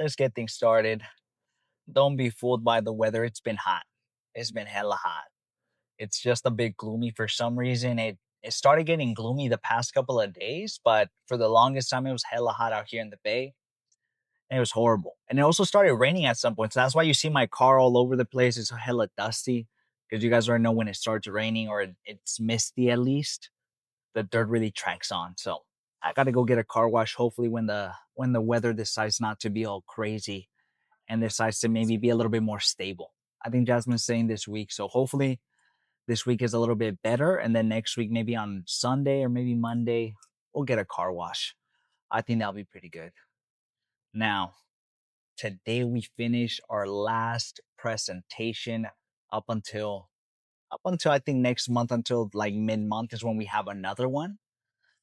let's get things started. Don't be fooled by the weather. It's been hot. It's been hella hot. It's just a bit gloomy for some reason. It started getting gloomy the past couple of days, but for the longest time it was hella hot out here in the Bay. And it was horrible. And it also started raining at some point. So that's why you see my car all over the place. It's hella dusty. Because you guys already know when it starts raining or it's misty at least, the dirt really tracks on. So I gotta go get a car wash. Hopefully when the weather decides not to be all crazy and decides to maybe be a little bit more stable. I think Jasmine's saying this week. So hopefully this week is a little bit better. And then next week, maybe on Sunday or maybe Monday, we'll get a car wash. I think that'll be pretty good. Now, today we finish our last presentation up until I think next month until like mid-month is when we have another one.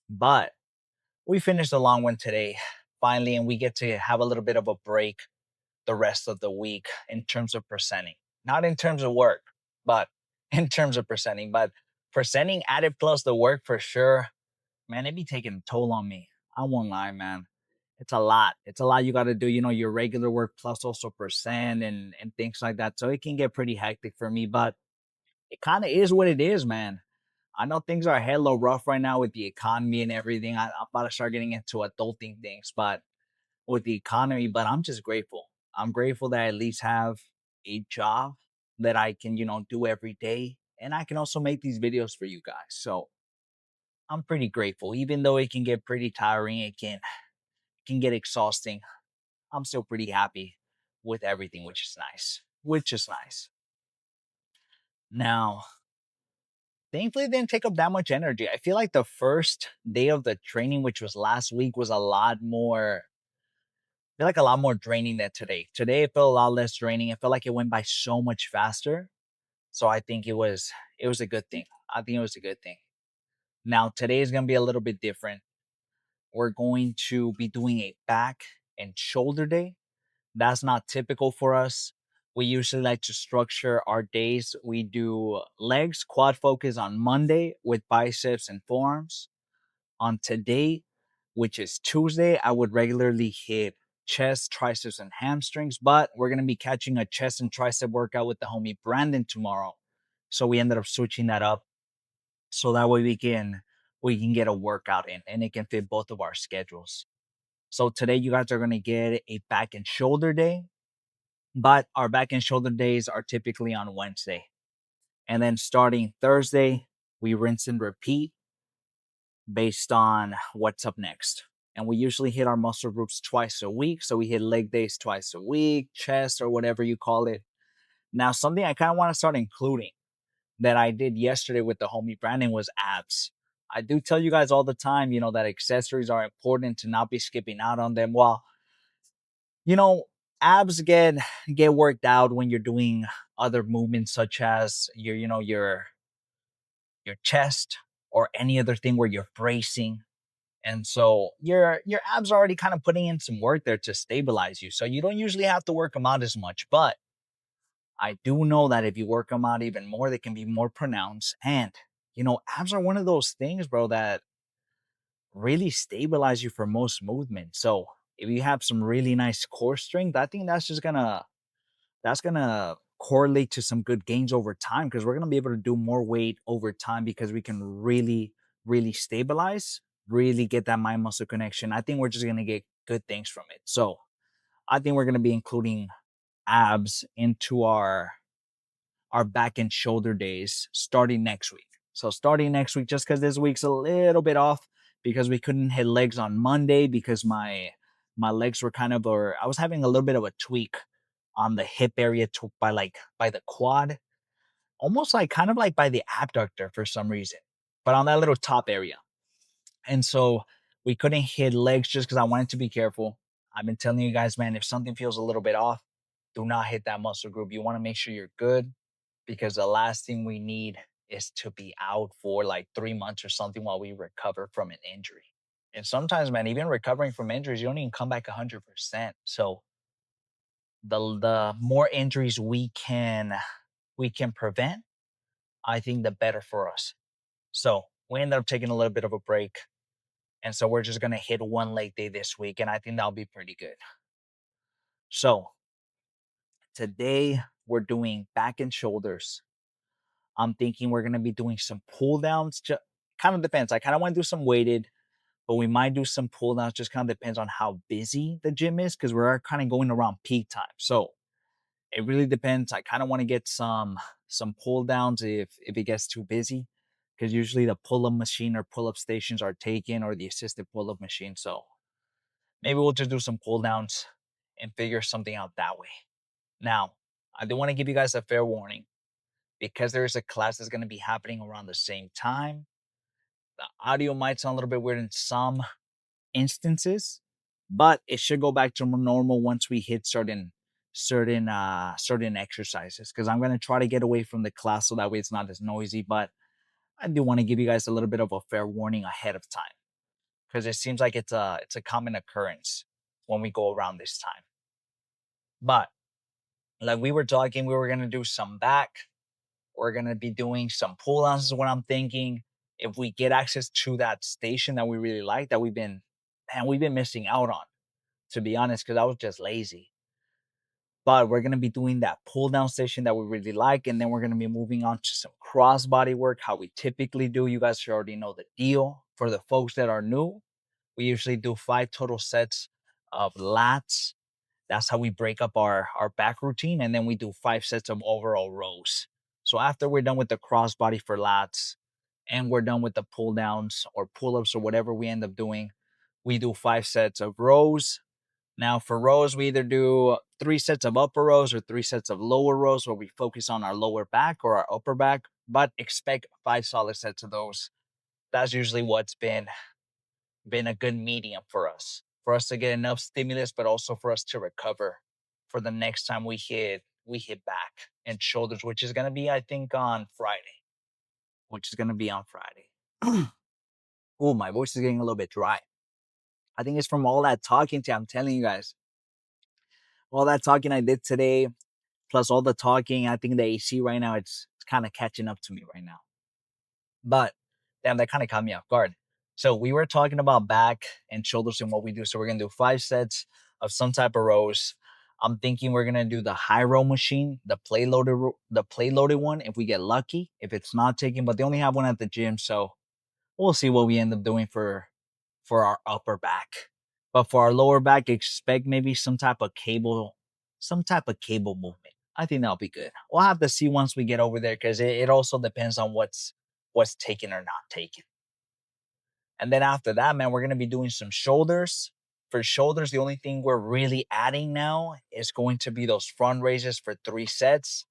But we finished a long one today finally, and we get to have a little bit of a break the rest of the week in terms of presenting. Not in terms of work, but in terms of presenting. But presenting added plus the work for sure, man, it be taking a toll on me. I won't lie, man. It's a lot. It's a lot you got to do, your regular work plus also present and things like that. So it can get pretty hectic for me, but it kind of is what it is, man. I know things are hella rough right now with the economy and everything. I'm about to start getting into adulting things, but with the economy, but I'm just grateful. I'm grateful that I at least have a job that I can, do every day. And I can also make these videos for you guys. So I'm pretty grateful. Even though it can get pretty tiring, it can get exhausting. I'm still pretty happy with everything, which is nice. Which is nice. Now, thankfully it didn't take up that much energy. I feel like the first day of the training, which was last week, was a lot more draining than today. Today it felt a lot less draining. It felt like it went by so much faster. So I think it was a good thing. I think it was a good thing. Now today is gonna be a little bit different. We're going to be doing a back and shoulder day. That's not typical for us. We usually like to structure our days. We do legs, quad focus on Monday with biceps and forearms. On today, which is Tuesday, I would regularly hit chest, triceps, and hamstrings, but we're going to be catching a chest and tricep workout with the homie Brandon tomorrow. So we ended up switching that up so that way we can get a workout in and it can fit both of our schedules. So today you guys are going to get a back and shoulder day, but our back and shoulder days are typically on Wednesday. And then starting Thursday, we rinse and repeat based on what's up next. And we usually hit our muscle groups twice a week. So we hit leg days twice a week, chest, or whatever you call it. Now, something I kind of want to start including that I did yesterday with the homie Brandon was abs. I do tell you guys all the time, that accessories are important to not be skipping out on them. Well, you know, abs get worked out when you're doing other movements such as your chest or any other thing where you're bracing. And so your abs are already kind of putting in some work there to stabilize you. So you don't usually have to work them out as much. But I do know that if you work them out even more, they can be more pronounced. And, abs are one of those things, bro, that really stabilize you for most movements. So if you have some really nice core strength, I think that's gonna correlate to some good gains over time because we're gonna be able to do more weight over time because we can really, really stabilize, really get that mind muscle connection. I think we're just gonna get good things from it. So I think we're gonna be including abs into our back and shoulder days starting next week. So starting next week, just because this week's a little bit off because we couldn't hit legs on Monday because my legs were or I was having a little bit of a tweak on the hip area to by the quad, almost like kind of like by the abductor for some reason, but on that little top area. And so we couldn't hit legs just because I wanted to be careful. I've been telling you guys, man, if something feels a little bit off, do not hit that muscle group. You want to make sure you're good because the last thing we need is to be out for like 3 months or something while we recover from an injury. And sometimes, man, even recovering from injuries, you don't even come back 100%. So the more injuries we can prevent, I think the better for us. So we ended up taking a little bit of a break. And so we're just gonna hit one leg day this week, and I think that'll be pretty good. So today we're doing back and shoulders. I'm thinking we're gonna be doing some pull downs. Kind of depends. I kind of want to do some weighted, but we might do some pull downs. Just kind of depends on how busy the gym is because we're kind of going around peak time. So it really depends. I kind of want to get some pull downs if it gets too busy, because usually the pull up machine or pull up stations are taken or the assisted pull up machine. So maybe we'll just do some pull downs and figure something out that way. Now, I do want to give you guys a fair warning because there is a class that's going to be happening around the same time. The audio might sound a little bit weird in some instances, but it should go back to normal once we hit certain exercises, because I'm going to try to get away from the class so that way it's not as noisy. But I do want to give you guys a little bit of a fair warning ahead of time, because it seems like it's a common occurrence when we go around this time. But like we were talking, we were going to do some back. We're going to be doing some pull downs is what I'm thinking. If we get access to that station that we really like, that we've been missing out on, to be honest, because I was just lazy. But we're gonna be doing that pull down station that we really like, and then we're gonna be moving on to some cross body work, how we typically do. You guys already know the deal. For the folks that are new, we usually do 5 total sets of lats. That's how we break up our back routine, and then we do 5 sets of overall rows. So after we're done with the cross body for lats, and we're done with the pull downs or pull ups or whatever we end up doing, we do 5 sets of rows. Now, for rows, we either do 3 sets of upper rows or 3 sets of lower rows, where we focus on our lower back or our upper back, but expect 5 solid sets of those. That's usually what's been a good medium for us to get enough stimulus, but also for us to recover for the next time we hit back and shoulders, which is gonna be, I think, on Friday. Which is gonna be on Friday. Oh, my voice is getting a little bit dry. I think it's from all that talking. I'm telling you guys, all that talking I did today, plus all the talking. I think the AC right now, it's kind of catching up to me right now. But damn, that kind of caught me off guard. So we were talking about back and shoulders and what we do. So we're gonna do 5 sets of some type of rows. I'm thinking we're gonna do the high row machine, the play loaded one. If we get lucky, if it's not taken, but they only have one at the gym, so we'll see what we end up doing for our upper back. But for our lower back, expect maybe some type of cable movement. I think that'll be good. We'll have to see once we get over there, because it also depends on what's taken or not taken. And then after that, man, we're gonna be doing some shoulders. For shoulders, the only thing we're really adding now is going to be those front raises for 3 sets.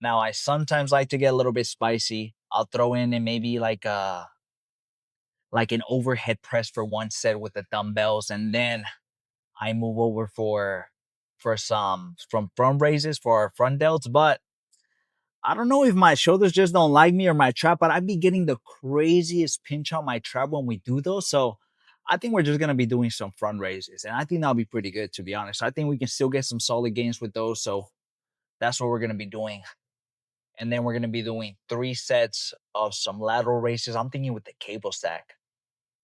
Now, I sometimes like to get a little bit spicy. I'll throw in and maybe like an overhead press for 1 set with the dumbbells, and then I move over for some from front raises for our front delts. But I don't know if my shoulders just don't like me or my trap, but I'd be getting the craziest pinch on my trap when we do those. So I think we're just gonna be doing some front raises, and I think that'll be pretty good, to be honest. I think we can still get some solid gains with those. So that's what we're gonna be doing. And then we're gonna be doing 3 sets of some lateral raises. I'm thinking with the cable stack,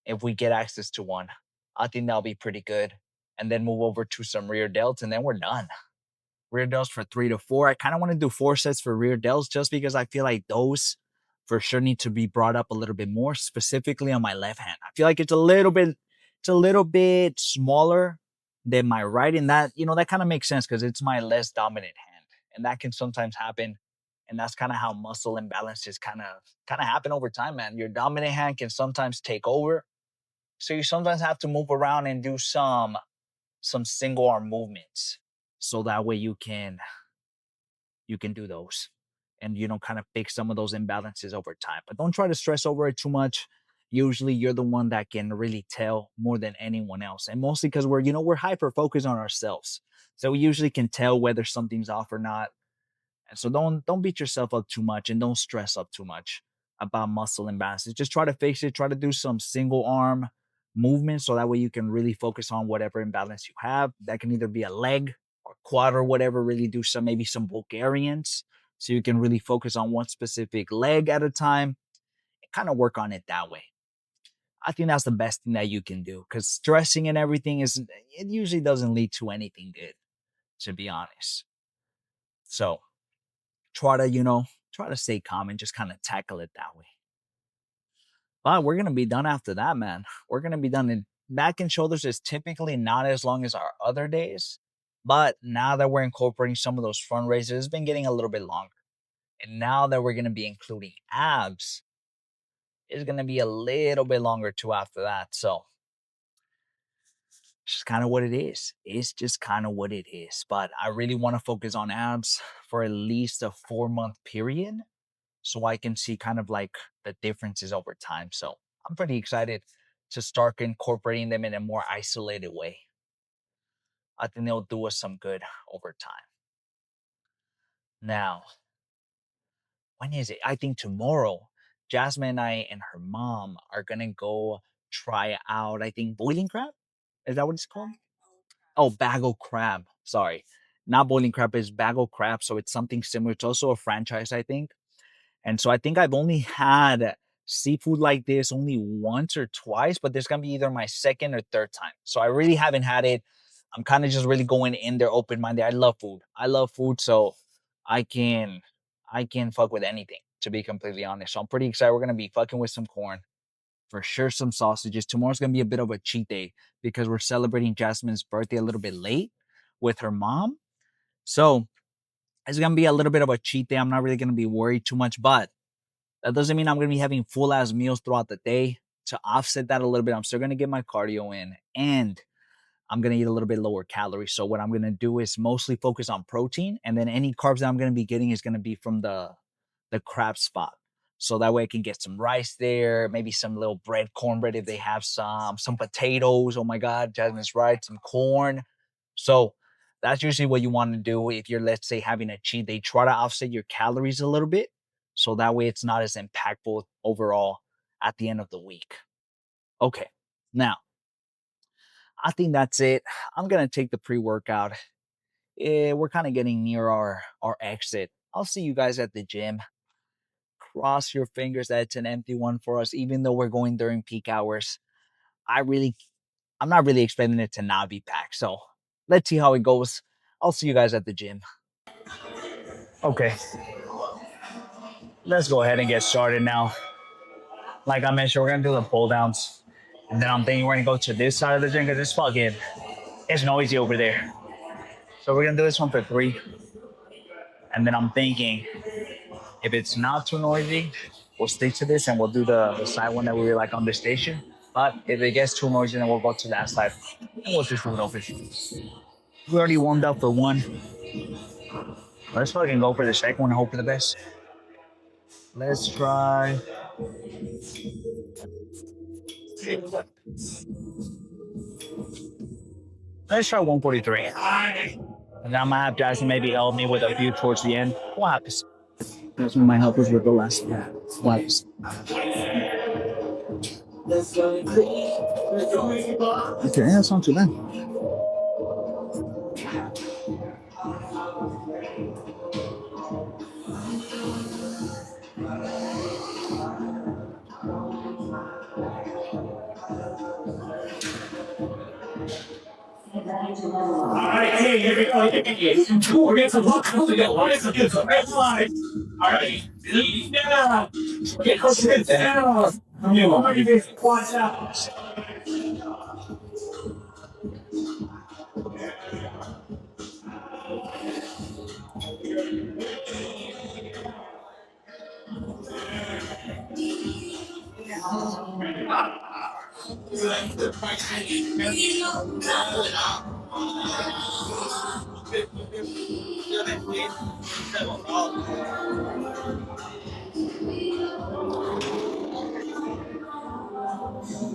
if we get access to one. I think that'll be pretty good. And then move over to some rear delts, and then we're done. Rear delts for 3 to 4. I kind of want to do 4 sets for rear delts, just because I feel like those for sure need to be brought up a little bit more, specifically on my left hand. I feel like it's a little bit smaller than my right. And that kind of makes sense because it's my less dominant hand. And that can sometimes happen. And that's kind of how muscle imbalances kind of happen over time, man. Your dominant hand can sometimes take over, so you sometimes have to move around and do some single arm movements. So that way you can do those, and kind of fix some of those imbalances over time. But don't try to stress over it too much. Usually you're the one that can really tell more than anyone else. And mostly because we're hyper focused on ourselves. So we usually can tell whether something's off or not. And so don't beat yourself up too much, and don't stress up too much about muscle imbalances. Just try to fix it. Try to do some single arm movements, so that way you can really focus on whatever imbalance you have. That can either be a leg or quad or whatever. Really do maybe some Bulgarians, so you can really focus on one specific leg at a time and kind of work on it that way. I think that's the best thing that you can do, because stressing and everything it usually doesn't lead to anything good. to be honest. So try to, you know, try to stay calm and just kind of tackle it that way. But we're gonna be done after that, man. We're gonna be done. In back and shoulders is typically not as long as our other days, but now that we're incorporating some of those front raises, it's been getting a little bit longer. And now that we're gonna be including abs, it's gonna be a little bit longer too after that. So it's just kind of what it is. It's just kind of what it is. But I really want to focus on abs for at least a 4 month period so I can see kind of like the differences over time. So I'm pretty excited to start incorporating them in a more isolated way. I think they'll do us some good over time. Now, when is it? I think tomorrow, Jasmine and I and her mom are gonna go try out, I think, boiling crab. Is that what it's called? Oh, bagel crab. Sorry. Not boiling crab, it's bagel crab. So it's something similar. It's also a franchise, I think. And so I think I've only had seafood like this only once or twice, but this gonna be either my second or third time. So I really haven't had it. I'm kind of just really going in there open minded. I love food. I love food, so I can I can fuck with anything, to be completely honest. So I'm pretty excited. We're gonna be fucking with some corn, for sure some sausages. Tomorrow's gonna be a bit of a cheat day because we're celebrating Jasmine's birthday a little bit late with her mom. So it's gonna be a little bit of a cheat day. I'm not really gonna be worried too much, but that doesn't mean I'm gonna be having full ass meals throughout the day. To offset that a little bit, I'm still gonna get my cardio in and I'm gonna eat a little bit lower calories. So what I'm gonna do is mostly focus on protein, and then any carbs that I'm gonna be getting is gonna be from the crab spot. So that way I can get some rice there, maybe some little bread, cornbread if they have some potatoes. Oh my God, Jasmine's right, some corn. So that's usually what you want to do if you're, let's say, having a cheat day. Try to offset your calories a little bit. So that way it's not as impactful overall at the end of the week. Okay. Now, I think that's it. I'm gonna take the pre-workout. We're kind of getting near our exit. I'll see you guys at the gym. Cross your fingers that it's an empty one for us, even though we're going during peak hours. I really, I'm not really expecting it to not be packed. So let's see how it goes. I'll see you guys at the gym. Okay, let's go ahead and get started now. Like I mentioned, we're gonna do the pull downs, and then I'm thinking we're gonna go to this side of the gym because it's noisy over there. So we're gonna do this one for 3, and then I'm thinking if it's not too noisy, we'll stick to this and we'll do the side one that we were like on the station. But if it gets too noisy, then we'll go to that side and we'll just do it over. We already warmed up for one. Let's fucking go for the second one and hope for the best. Let's try. Let's try 143. And then I'm gonna have Jason maybe help me with a few towards the end. What happens? That's when my help us with the last one. What happens? Okay, that's not too bad. Alright, hey, everybody, we're gonna walk over the lines of the red line. Alright, lean down. Get your shit down. You already get watch out.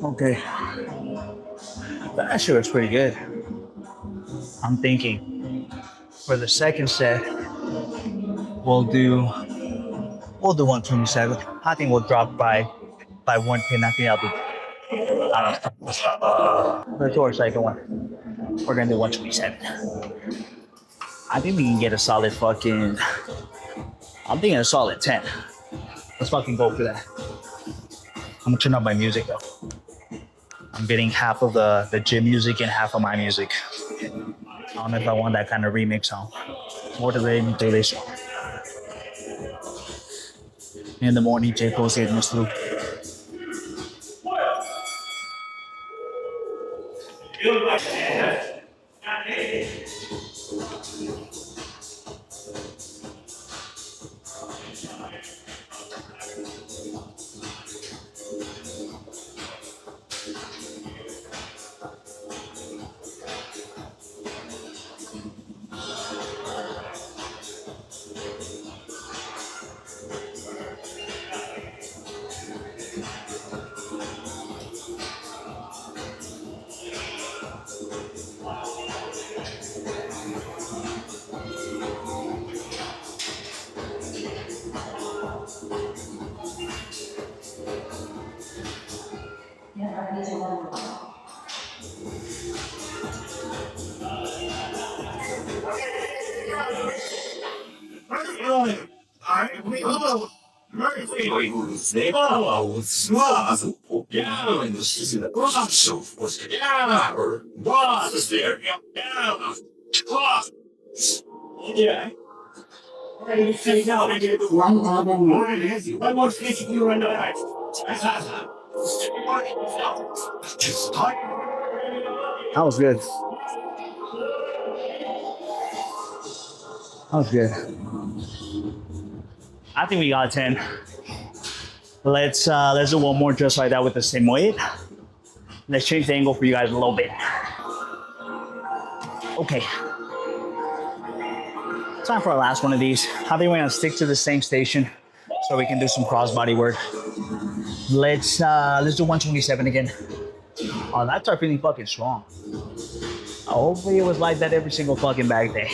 Okay, that shit was pretty good. I'm thinking for the second set, we'll do we'll do 127. I think we'll drop by 110. I think I'll be. I don't know. Let's do our second one. We're gonna do 127. I think we can get a solid fucking. I'm thinking a solid 10. Let's fucking go for that. I'm gonna turn up my music though. I'm getting half of the gym music and half of my music. I don't know if I want that kind of remix song. More to the this in the morning. J. Cole said, Miss Lou. That was good. That was good. I think we got 10. Let's do one more just like that with the same weight. Let's change the angle for you guys a little bit. Okay. Time for our last one of these. I think we're gonna stick to the same station so we can do some crossbody work. Let's do 127 again. Oh, that's our feeling fucking strong. Hopefully it was like that every single fucking back day.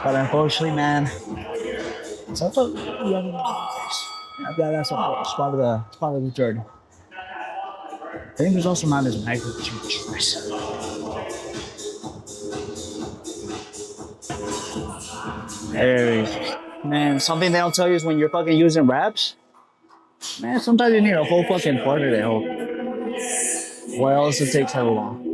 But unfortunately, man, it's also that's a part of the journey. I think there's also not as micro choice. There, man. Something they'll tell you is when you're fucking using wraps, man. Sometimes you need a whole fucking quarter to help. Or else it takes hella long.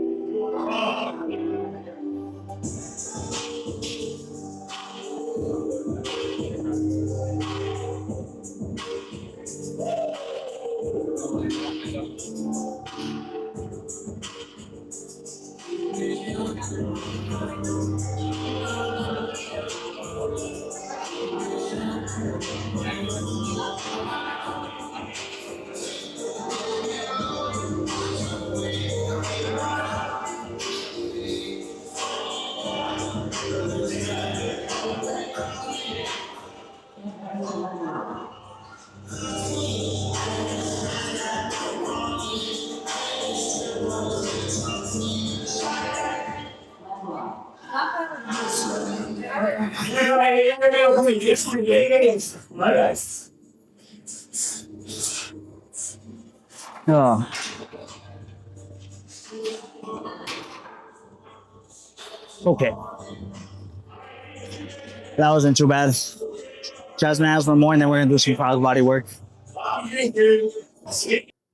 Oh, okay. That wasn't too bad. Just now for more, and then we're gonna do some cross body work.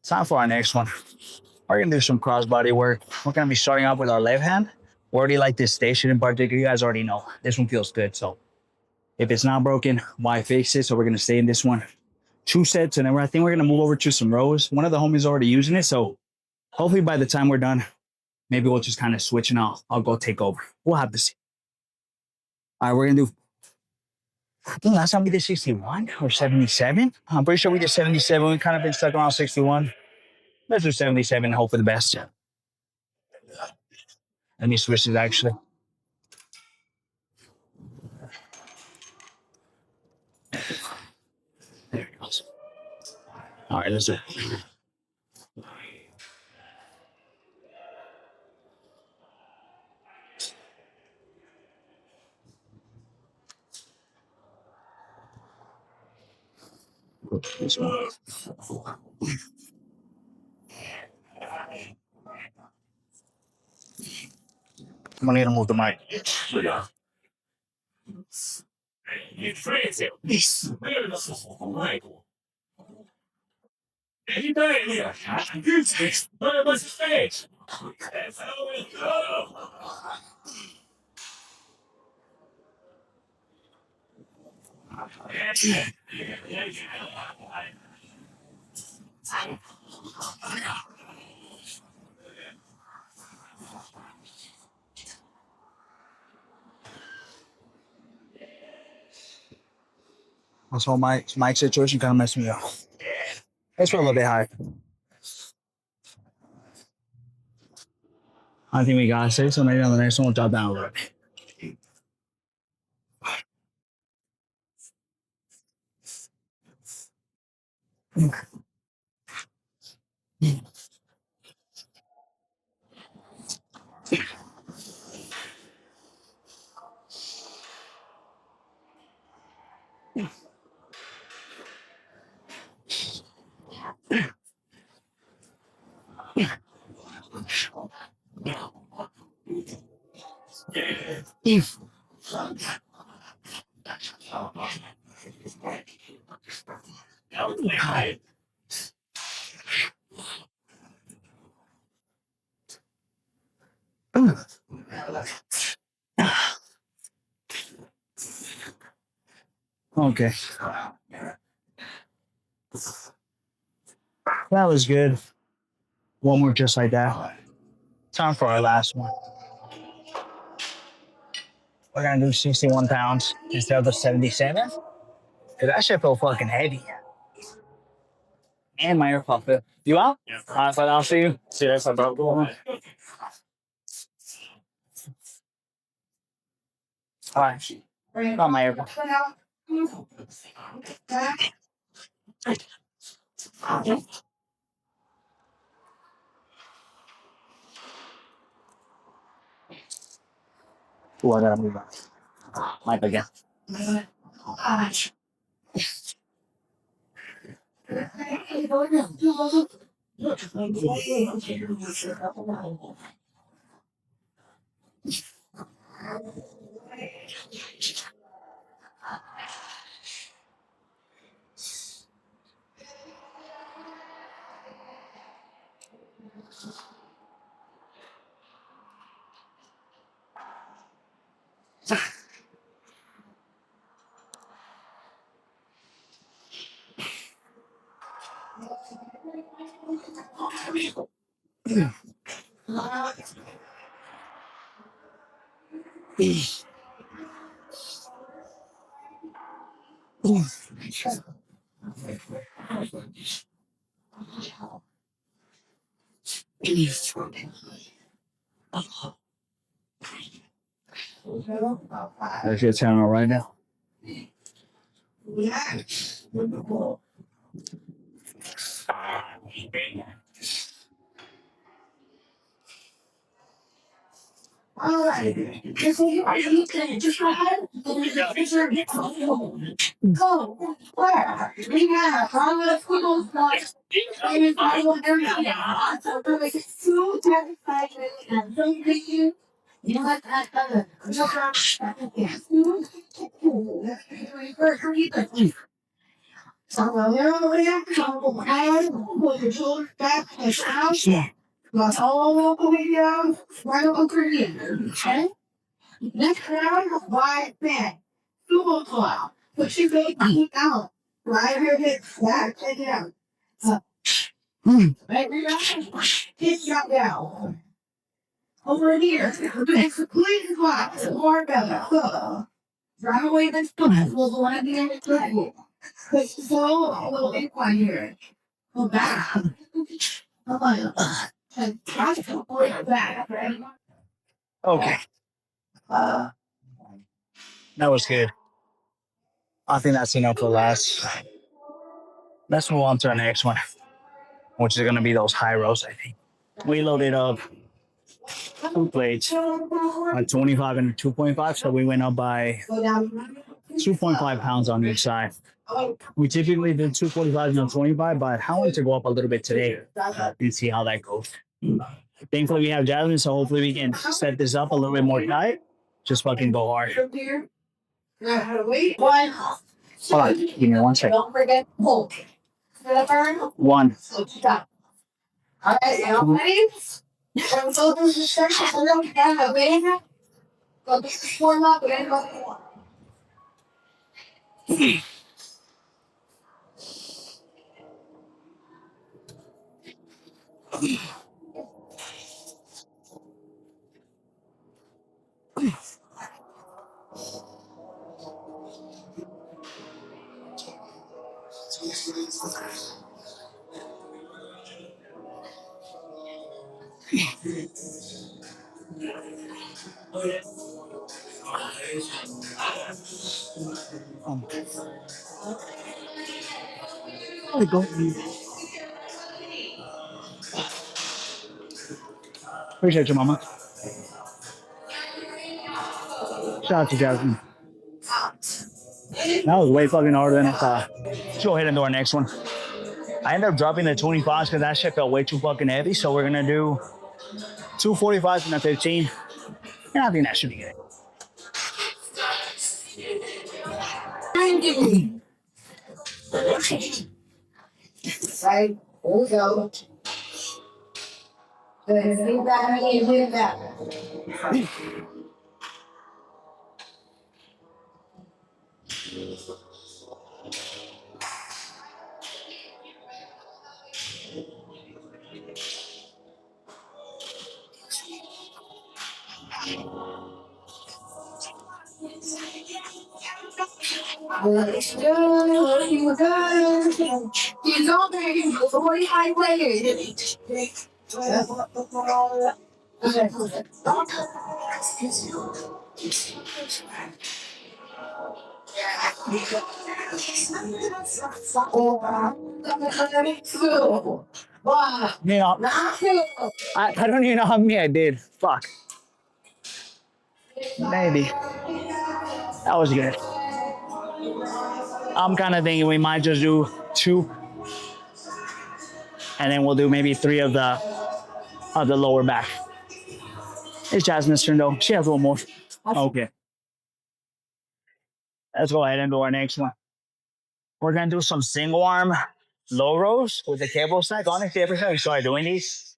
Time for our next one. We're gonna do some cross body work. We're gonna be starting off with our left hand. We already like this station in particular. You guys already know this one feels good. So if it's not broken, why fix it? So we're gonna stay in this one. 2 sets, and then I think we're gonna move over to some rows. One of the homies already using it, so hopefully by the time we're done, maybe we'll just kind of switch and I'll go take over. We'll have to see. All right, we're gonna do. I think last time we did 61 or 77. I'm pretty sure we did 77. We've kind of been stuck around 61. Let's do 77 and hope for the best. Let me switch it actually. There it goes. All right, let's do it. This one. I'm gonna need to move the mic. Also, my situation kind of messed me up. It's a little bit high. I think we got it, so maybe on the next one we'll drop down a little bit. Okay, that was good. One more just like that. Time for our last one. We're gonna do 61 pounds instead of the 77. Cause that shit felt fucking heavy. And my AirPod fell. You out? Yeah. Alright, but I'll see you. See you next time, bro. Go on. Alright. Got my AirPod. Ooh, I gotta move on. Mic again. That's your channel right now. All right. Just you can just go ahead. Go. Where? We have all the people want. And I will everything. So there was 2 and 3 you know what? So with the shoulder back and out. Got all the way down, right over here. Okay? Next round, wide back. Full claw. Put your big feet out. Right here, hit flat, take it out. Up. Right here, hit drop down. Over here, it's completely flat. More better. Drive away this foot. We'll land in the foot. Push slow, a little incline here. Go back. And try to pull it back. Okay. That was good. I think that's enough for last. Let's move on to the next one, which is gonna be those high rows, I think. We loaded up 2 plates, a 25 and a 2.5, so we went up by 2.5 pounds on each side. We typically do 245 and a 25, but I wanted to go up a little bit today and see how that goes. Thankfully, we have Jasmine, so hopefully we can set this up a little bit more tight. Just fucking go hard. Hold on, give me 1 second. Don't forget pull. One. All right, ready? There we go. Appreciate you, mama. Shout out to Jasmine. That was way fucking harder than I thought. Let's go ahead and do our next one. I ended up dropping the 25s because that shit felt way too fucking heavy. So we're gonna do 2 45s and a 15. And I think that should be good. Right. Here we go. You know, I don't even know how many I did. Fuck. Maybe. That was good. I'm kind of thinking we might just do 2, and then we'll do maybe 3 of the lower back. It's Jasmine's turn though. She has one more. Okay. Let's go ahead and do our next one. We're gonna do some single arm low rows with the cable stack. Honestly, every time we started doing these,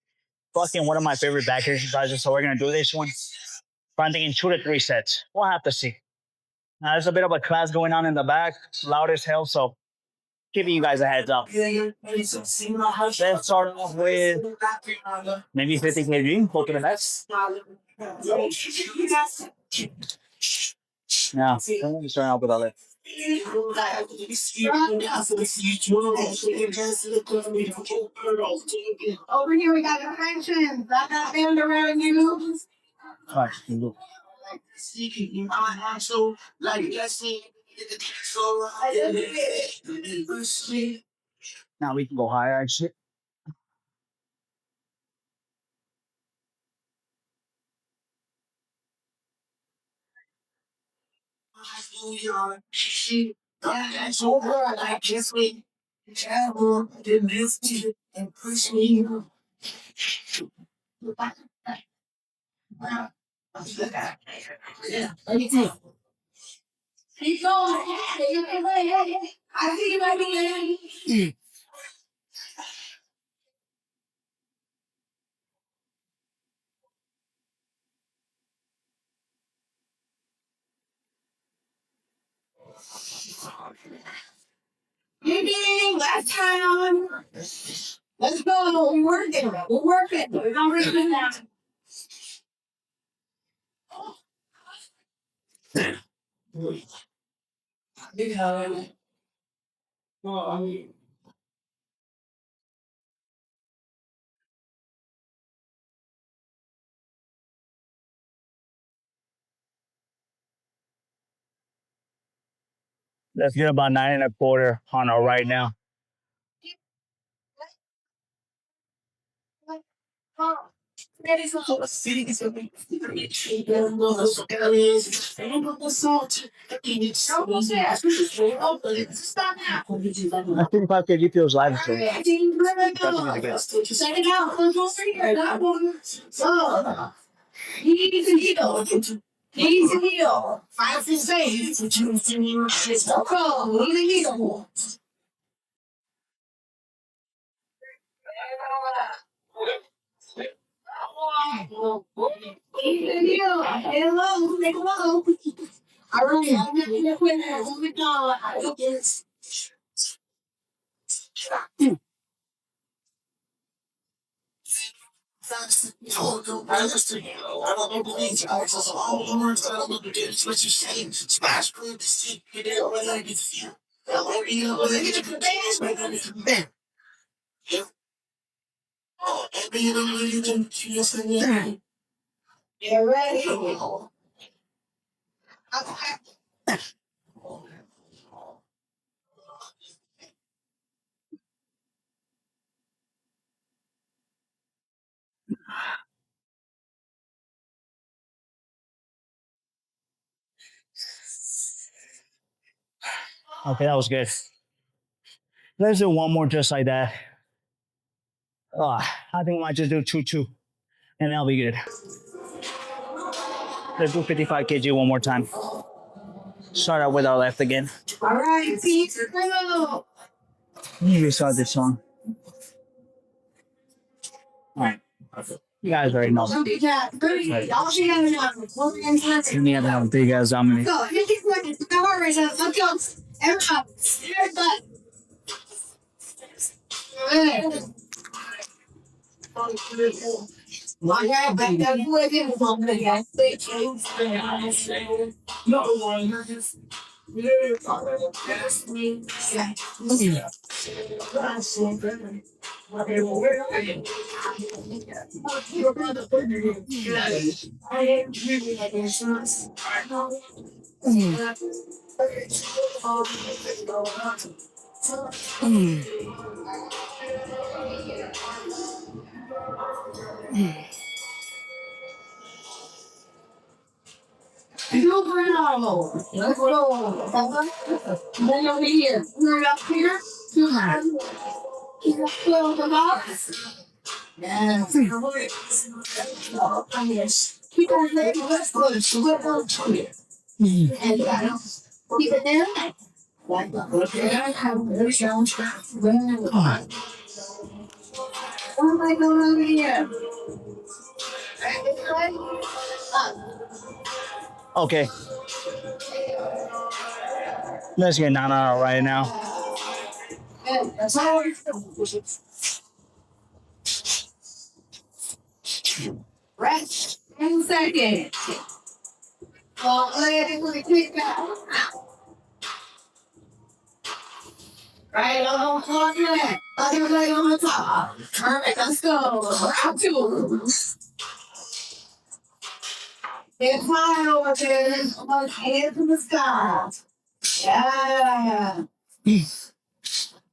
fucking one of my favorite back exercises. So we're gonna do this one. But I'm thinking 2 to 3 sets. We'll have to see. Now, there's a bit of a class going on in the back, loud as hell. So giving you guys a heads up. Let's start off with maybe 50 kg. Go to the next. Yeah, I'm starting off with all that. Over here we got attention. That got band around you. All right, now we can go higher actually. Last time. Let's go. We're working. We're working. We're gonna do that. Let's get about 9 1/4 on our right now. I think 5 kg feels lighter. So Okay, that was good. Let's do one more just like that. I think we might just do 2-2, and that'll be good. Let's do 55 kg one more time. Start out with our left again. All right, Pete, go. You restart this song. All right. You guys already know. Right. You need to have big ass dominate. Go, 50 seconds. Go, let's go. Everybody. Let's go. Then over here. We're up here. 2 times. Well, the box. Yeah. Keep on making let's go. We're going to it. And keep it down. Okay, I have no challenge. What am I going over here? Okay. Let's get Nana out right now. Rest. 1 second. Well, let it take that. Right on the other leg on the top. Perfect. Let's go. Round 2. Get high over there. Look hands in the sky. Yeah.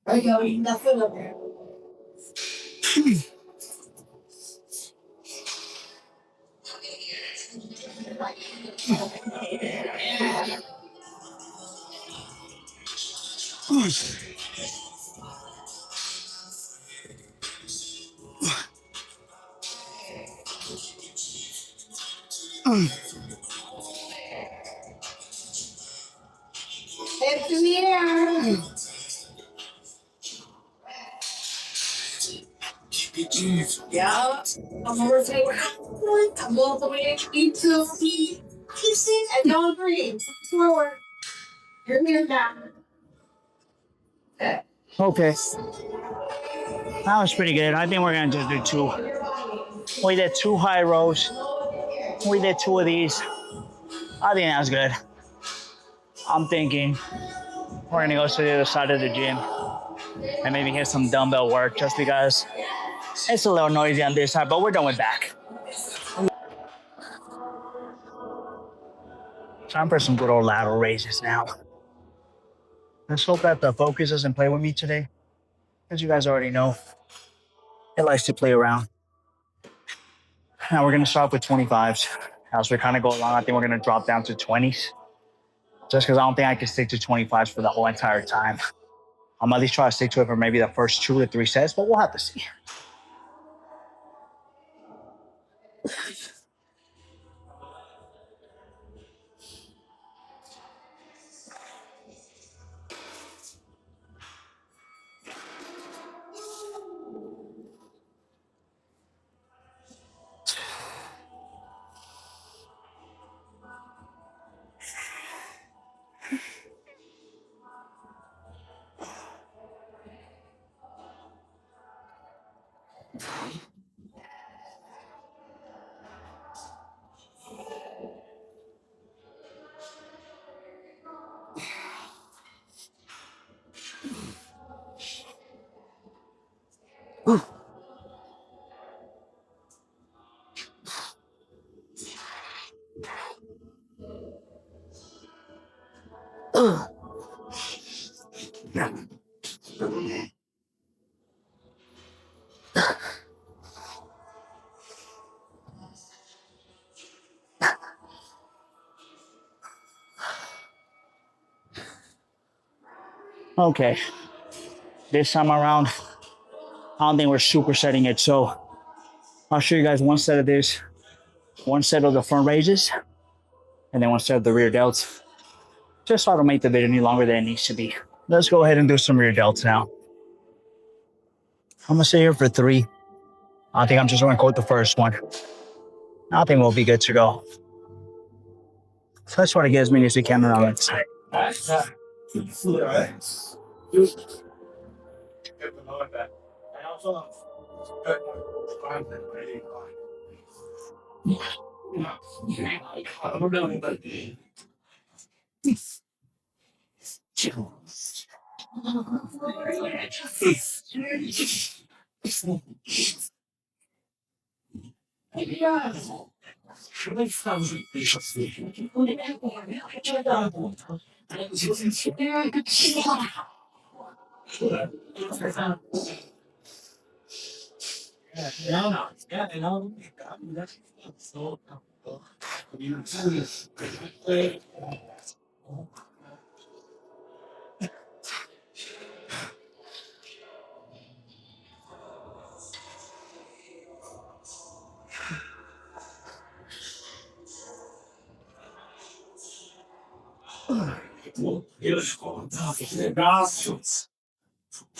There you go. That's it up there. It's in the air. Yeah. I'm over to I'm all the way into the and don't breathe. Forward. You're here now. Okay. That was pretty good. I think we're gonna just do 2. We did 2 high rows. We did 2 of these. I think that's good. I'm thinking we're gonna go to the other side of the gym and maybe hit some dumbbell work just because it's a little noisy on this side, but we're done with back. Time for some good old lateral raises now. Let's hope that the focus doesn't play with me today. As you guys already know, it likes to play around. Now we're gonna start with 25s. As we kind of go along, I think we're gonna drop down to 20s. Just because I don't think I can stick to 25s for the whole entire time. I'm at least try to stick to it for maybe the first 2 to 3 sets, but we'll have to see. Okay, this time around, I don't think we're supersetting it. So I'll show you guys one set of this, one set of the front raises, and then one set of the rear delts. Just so I don't make the video any longer than it needs to be. Let's go ahead and do some rear delts now. I'm gonna stay here for 3. I think I'm just gonna go with the first one. I think we'll be good to go. So I just want to get as many as we can on that side.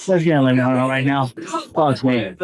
Let's get a limit on it right now. Fuck me.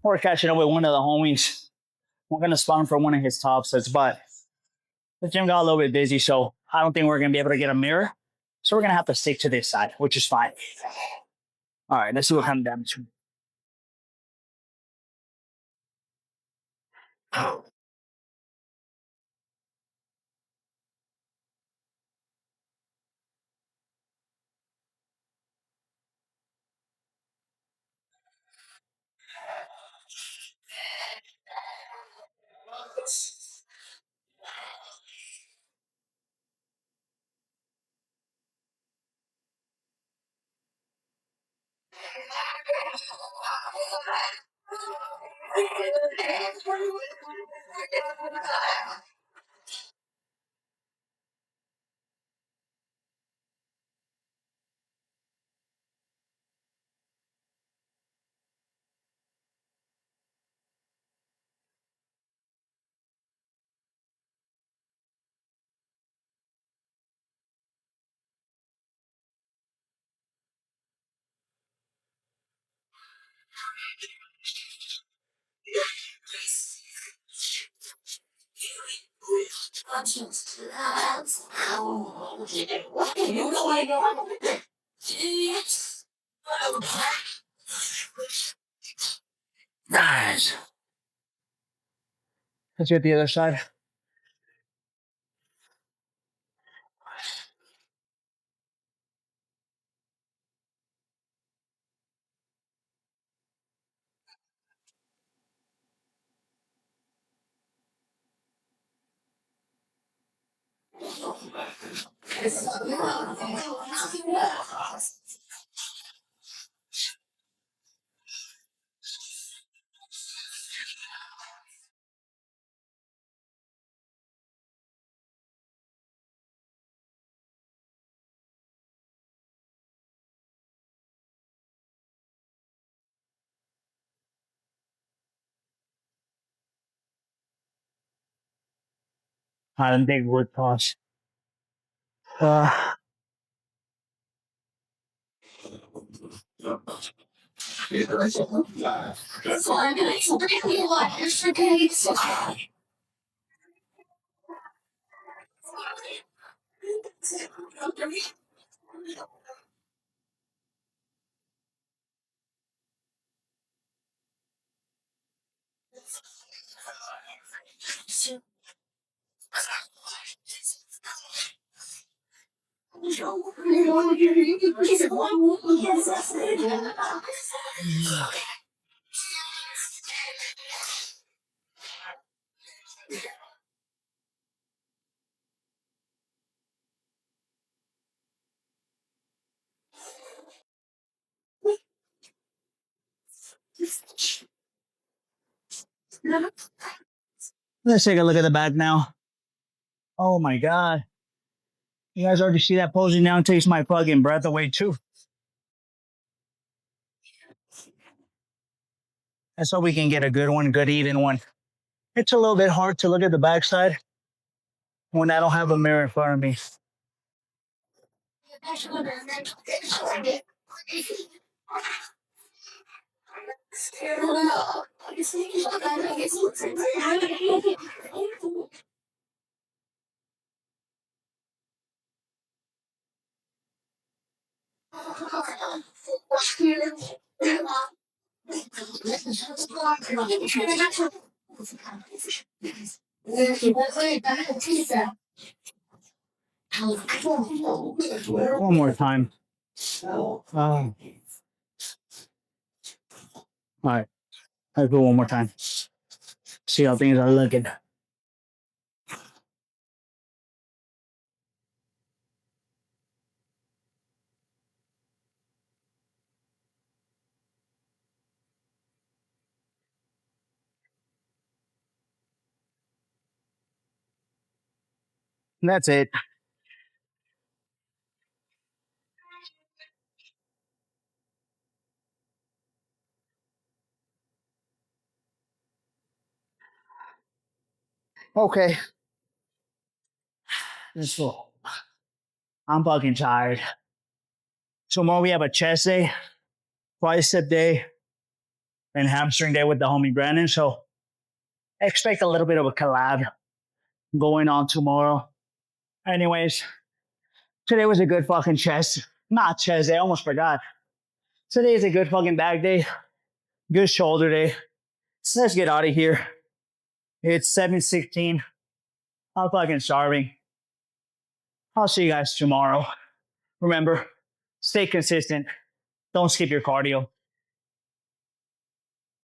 We're catching up with one of the homies. We're gonna spawn for one of his top sets, but the gym got a little bit busy, so I don't think we're gonna be able to get a mirror. So we're gonna have to stick to this side, which is fine. All right, let's see what kind of damage. Nice. Let's get the other side. I don't think root cause. Uh, let's take a look at the back now. Oh my god. You guys already see that posing down takes my fucking breath away too. And so we can get a good one, good even one. It's a little bit hard to look at the backside when I don't have a mirror in front of me. One more time. All right, let's do one more time. See how things are looking. That's it. Okay, let's go. I'm fucking tired. Tomorrow we have a chest day, tricep day, and hamstring day with the homie Brandon. So expect a little bit of a collab going on tomorrow. Anyways, today was a good fucking chest. Not chest day, I almost forgot. Today is a good fucking back day, good shoulder day. So let's get out of here. It's 7:16. I'm fucking starving. I'll see you guys tomorrow. Remember, stay consistent. Don't skip your cardio.